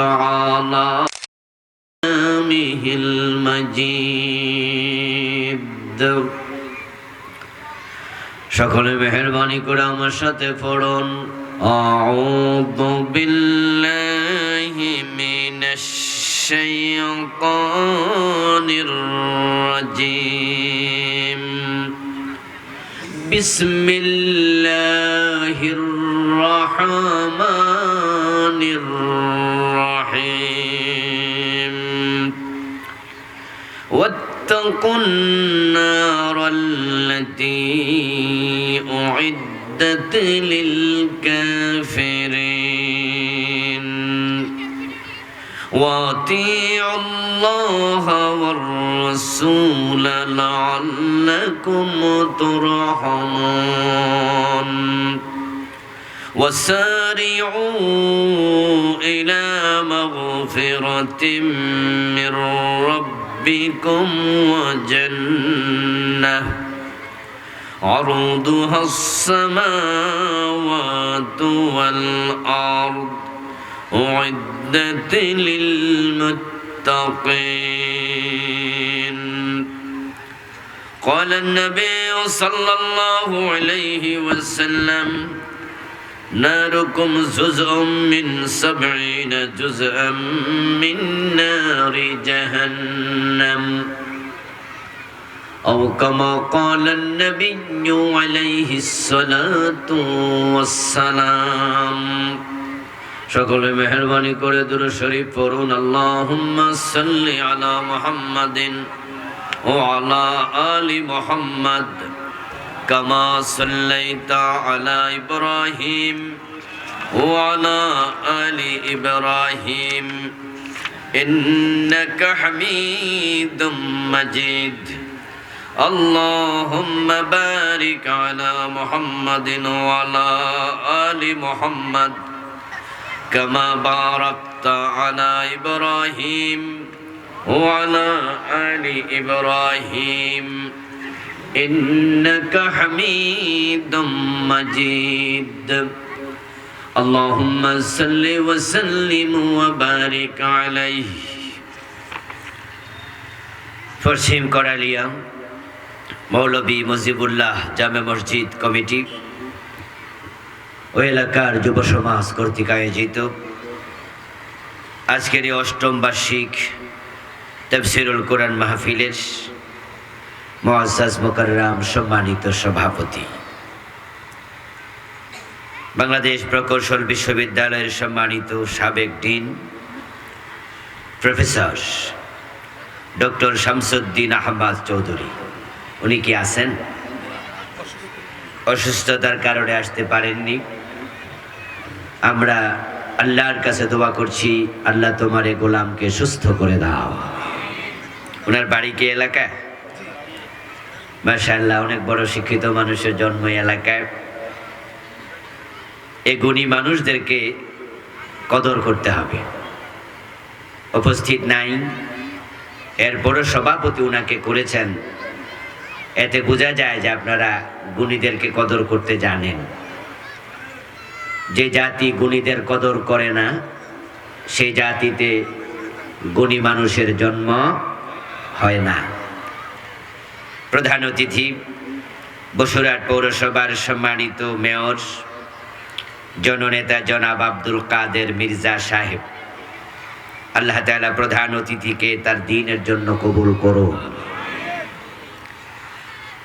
تعالى كلامه المجيد সকলে মেহেরবানি করে আমার সাথে পড়ুন আউযু বিল্লাহি মিনাশ শাইতানির রাজিম বিসমিল্লাহির রহমানির রহিম واتقوا النار التي أعدت للكافرين وأطيعوا الله والرسول لعلكم ترحمون وسارعوا إلى مغفرة من ربكم وجنة عرضها السماوات والأرض أعدت للمتقين قال النبي صلى الله عليه وسلم ناركم جزء من 70 جزءا من نار جهنم أو كما قال النبي عليه الصلاة والسلام সকলে মেহেরবানি করে দুরূদ শরীফ পড়ুন আল্লাহুম্মা সাল্লি আলা মুহাম্মাদিন ওয়া আলা আলি মুহাম্মাদ কামা সাল্লাইতা আলা ইব্রাহিম ওয়া আলা আলি ইব্রাহিম ইন্নাকা হামিদুম মাজিদ আল্লাহুম্মা বারিক আলা মুহাম্মাদিন ওয়া আলা আলি মুহাম্মাদ كما باركت على إبراهيم وعلى آل إبراهيم إنك حميد مجيد اللهم صل وسلم وبارك عليه পশ্চিম করালিয়া মৌলভী মুজিবুল্লাহ জামে মসজিদ কমিটি ওই এলাকার যুব সমাজ কর্তৃক আয়োজিত আজকের এই ৮ম বার্ষিক তাফসীরুল কোরআন মাহফিলের মুআজ্জাজ মুকাররম সম্মানিত সভাপতি, বাংলাদেশ প্রকৌশল বিশ্ববিদ্যালয়ের সম্মানিত সাবেক dean professor doctor Shamsuddin Ahmad Chowdhury, উনি কি আছেন? অসুস্থতার কারণে আসতে পারেননি। আমরা আল্লাহর কাছে দোয়া করছি, আল্লাহ তোমার এই গোলামকে সুস্থ করে দাও। ওনার বাড়ি কি এলাকায়? মাশাআল্লাহ, অনেক বড় শিক্ষিত মানুষের জন্ম এলাকায়। এই গুণী মানুষদেরকে কদর করতে হবে। উপস্থিত নাই, এরপরও সভাপতি উনাকে করেছেন, এতে বোঝা যায় যে আপনারা গুণীদেরকে কদর করতে জানেন। যে জাতি গুণীদের কদর করে না, সেই জাতিতে গুণী মানুষের জন্ম হয় না। প্রধান অতিথি বসুরহাট পৌরসভার সম্মানিত মেয়র জননেতা জনাব আব্দুল কাদের মির্জা সাহেব, আল্লাহ তাআলা প্রধান অতিথিকে তার দ্বীনের জন্য কবুল করুন।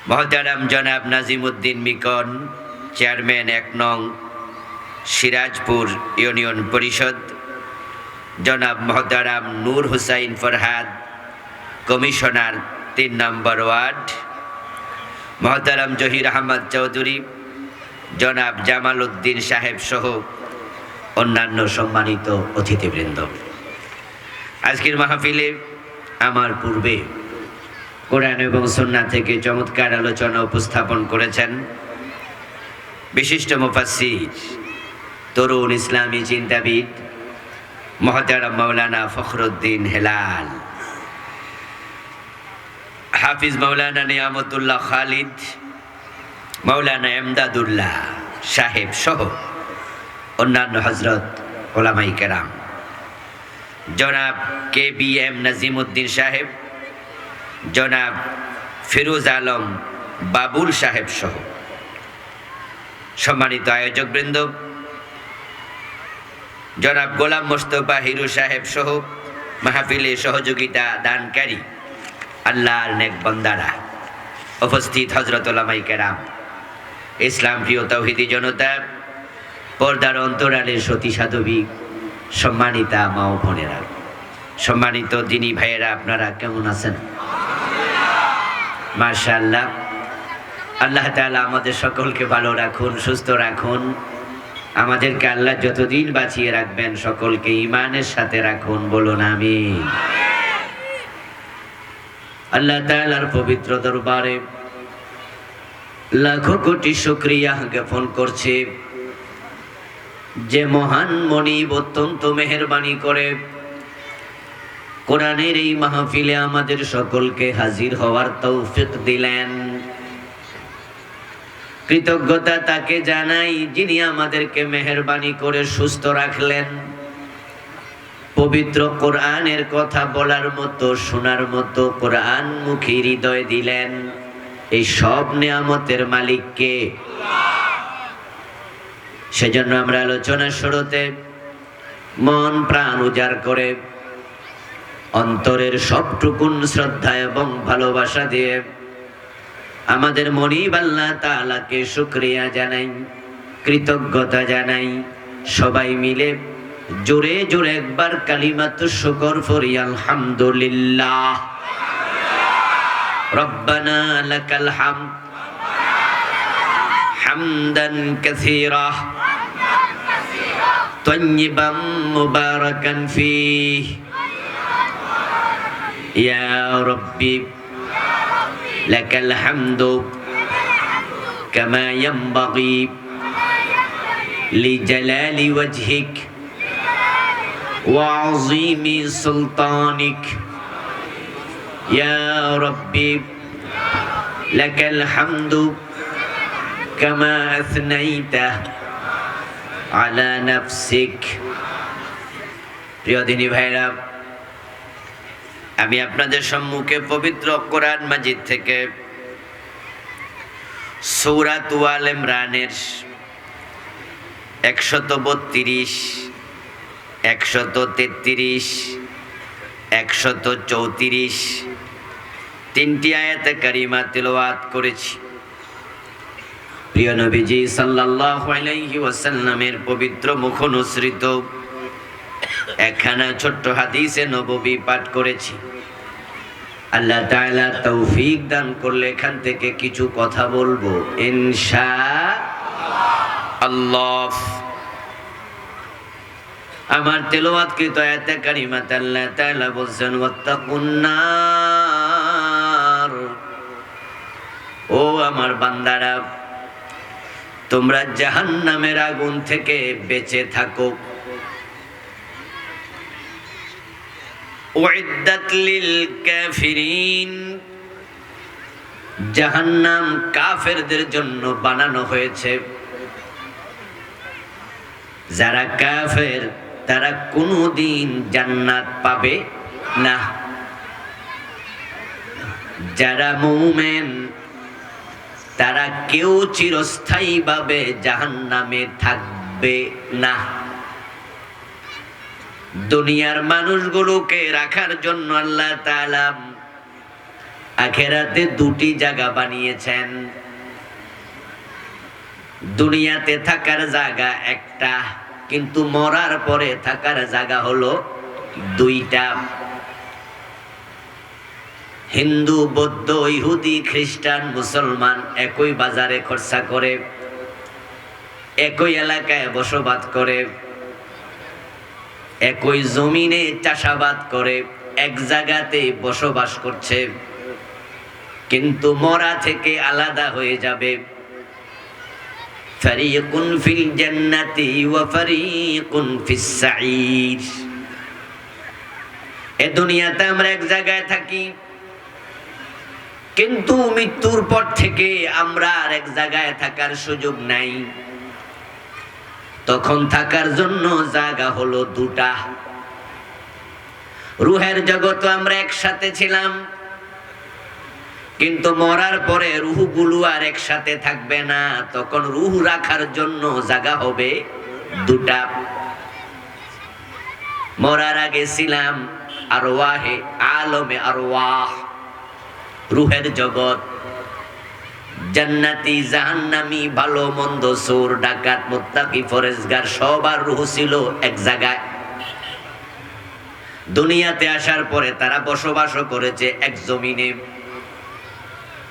মহতারাম জনাব নাজিমউদ্দিন মিকন, চেয়ারম্যান ১ নং সিরাজপুর ইউনিয়ন পরিষদ, জনাব মহতারাম নূর হুসাইন ফরহাদ, কমিশনার ৩ নম্বর ওয়ার্ড, মহতারাম জহির আহমদ চৌধুরী, জনাব জামাল উদ্দিন সাহেব সহ অন্যান্য সম্মানিত অতিথিবৃন্দ, আজকের মাহফিলে আমার পূর্বে কোরআন এবং সুন্নাহ থেকে চমৎকার আলোচনা উপস্থাপন করেছেন বিশিষ্ট মুফাসসির, তরুণ ইসলামী চিন্তাবিদ মহতারাম মাওলানা ফখরুদ্দিন হেলাল, হাফিজ মাওলানা নিয়ামতুল্লাহ খালিদ, মাওলানা জনাব KBM নাজিমউদ্দিন সাহেব, জনাব ফিরোজ আলম বাবুল সাহেব সহ সম্মানিত আয়োজকবৃন্দ, জনাব গোলাম মোস্তফা হিরু সাহেব সহ মাহফিলে সহযোগিতা দানকারী আল্লাহর নেক বান্দারা, উপস্থিত হযরত উলামায়ে কেরাম, ইসলাম প্রিয় তাওহীদি জনতা, পর্দার অন্তরালে সতী সাধবী, সম্মানিতা মা ও বোনেরা, সম্মানিত দিনী ভাইয়েরা, আপনারা কেমন আছেন? মাশাআল্লাহ। আল্লাহ তাআলা আমাদের সকলকে ভালো রাখুন, সুস্থ রাখুন। আমাদেরকে আল্লাহ যতদিন বাঁচিয়ে রাখবেন সকলকে ঈমানের সাথে রাখুন, বলুন আমিন। আল্লাহ তাআলার পবিত্র দরবারে লাখো কোটি শুকরিয়া জ্ঞাপন করছে যে মহান মনিব অত্যন্ত মেহেরবানি করে কোরআনের এই মাহফিলে আমাদের সকলকে হাজির হওয়ার তৌফিক দিলেন। কৃতজ্ঞতা তাকে জানাই যিনি আমাদেরকে মেহেরবানি করে সুস্থ রাখলেন, পবিত্র কোরআনের কথা বলার মতো, শোনার মতো কোরআন মুখী হৃদয় দিলেন। এই সব নিয়ামতের মালিককে। সেজন্য আমরা আলোচনার শুরুতে মন প্রাণ উজাড় করে অন্তরের সবটুকুন শ্রদ্ধা এবং ভালোবাসা দিয়ে আমাদের মনিব আল্লাহ তাআলাকে শুকরিয়া জানাই, কৃতজ্ঞতা জানাই। সবাই মিলে জোরে জোরে একবার কালিমাতুশ শুকর পড়ি, আলহামদুলিল্লাহ। রব্বানা লাকাল হামদ হামদান কাসীরা তাইয়িবান মুবারাকান ফীহি ইয়া রাব্বি লাকাল হামদু কামা ইয়ানবাগি লিজালালি ওয়াজহিক ওয়া আযীমি সুলতানিক ইয়া রাব্বি লাকাল হামদু কামা আসনাইতা আলা নাফসিক। প্রিয় দিনী ভাইরা, আমি আপনাদের সম্মুখে পবিত্র কোরআন মাজিদ থেকে সূরা আল ইমরানের 132, 133, 134 তিনটি আয়াতে কারিমা তিলাওয়াত করেছি। প্রিয় নবীজি সাল্লাল্লাহু আলাইহি ওয়াসাল্লামের পবিত্র মুখনিসৃত একখানা ছোট্ট হাদিসে নববী পাঠ করেছি। আল্লাহ তাআলা তৌফিক দান করলে এখান থেকে কিছু কথা বলবো ইনশাআল্লাহ। আমার তেলাওয়াতকৃত আয়াতে কারিমাতে আল্লাহ তাআলা বলছেন ওয়াত্তাকুন নার, ও আমার বান্দারা তোমরা জাহান্নামের আগুন থেকে বেঁচে থাকো। উইদ্দাত লিল কাফিরিন, জাহান্নাম কাফেরদের জন্য বানানো হয়েছে। যারা কাফের তারা কোনোদিন জান্নাত পাবে না, যারা মুমিন তারা কেউ চিরস্থায়ীভাবে জাহান্নামে থাকবে না। দুনিয়ার মানুষগুলোকে রাখার জন্য আল্লাহ তাআলা আখিরাতে দুটি জায়গা বানিয়েছেন। দুনিয়াতে থাকার জায়গা একটা, কিন্তু মরার পরে থাকার জায়গা হলো দুইটা। হিন্দু, বৌদ্ধ, ইহুদি, খ্রিস্টান, মুসলমান একই বাজারে খরচা করে, একই এলাকায় বসবাস করে, একই জমিনে চাষাবাদ করে, এক জায়গাতে বসবাস করছে, কিন্তু মরা থেকে আলাদা হয়ে যাবে। ফারিকুন ফিল জান্নাতি ওয়া ফারিকুন ফিস সাঈর। এই দুনিয়াতে আমরা এক জায়গায় থাকি, কিন্তু মৃত্যুর পর থেকে আমরা আর এক জায়গায় থাকার সুযোগ নাই। তখন থাকার জন্য জায়গা হলো দুটা। রুহের জগৎ আমরা একসাথে ছিলাম, কিন্তু মরার পরে রুহগুলো আর একসাথে থাকবে না। তখন রুহ রাখার জন্য জায়গা হবে দুটা। মরার আগে ছিলাম আরওয়াহে, আলমে আরওয়াহ, রুহের জগৎ। জান্নাতি জাহান্নামী, ভালো মন্দ, চোর ডাকাত, মুত্তাকি ফরেজগার সবার রুহ ছিল এক জায়গায়। দুনিয়াতে আসার পরে তারা বসবাস করেছে এক জমিনে,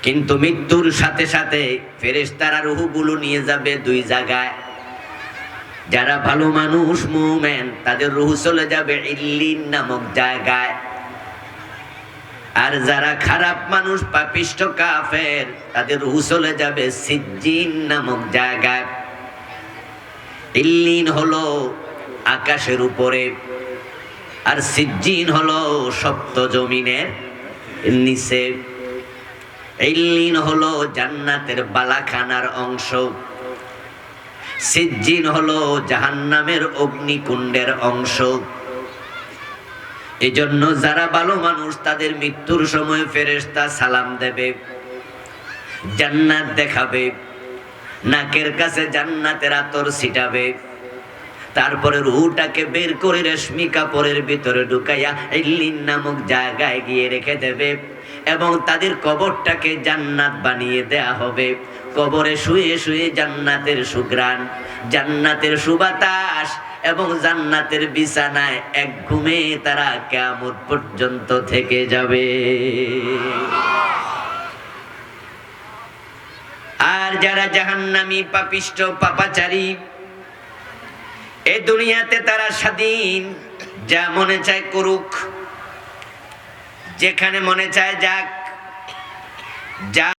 কিন্তু মৃত্যুর সাথে সাথে ফেরেশতারা রুহগুলো নিয়ে যাবে দুই জায়গায়। যারা ভালো মানুষ মুমিন তাদের রুহ চলে যাবে ইল্লিন নামক জায়গায়, আর যারা খারাপ মানুষ পাপিষ্ঠ কাফের তাদের রুহ চলে যাবে সিজ্জিন নামক জায়গায়। ইল্লিন হলো আকাশের উপরে, আর সিজ্জিন হলো সপ্ত জমিনের নিচে। ইল্লিন হলো জান্নাতের বালাখানার অংশ, সিজ্জিন হলো জাহান্নামের অগ্নিকুণ্ডের অংশ। এজন্য যারা ভালো মানুষ তাদের মৃত্যুর সময় ফেরেশতা সালাম দেবে, জান্নাত দেখাবে, নাকের কাছে জান্নাতের আতর ছিটাবে, তারপরে রুহটাকে বের করে রেশমি কাপড়ের ভিতরে ঢুকাইয়া ইল্লিন নামক জায়গায় গিয়ে রেখে দেবে, এবং তাদের কবরটাকে জান্নাত বানিয়ে দেয়া হবে। কবরে শুয়ে শুয়ে জান্নাতের সুঘ্রাণ, জান্নাতের সুবাতাস এবং জান্নাতের বিছানায় এক ঘুমে তারা কিয়ামত পর্যন্ত থেকে যাবে। আর যারা জাহান্নামী পাপিষ্ঠ পাপাচারী, এই দুনিয়াতে তারা স্বাধীন, যা মনে চায় করুক, যেখানে মনে চায় যাক, যা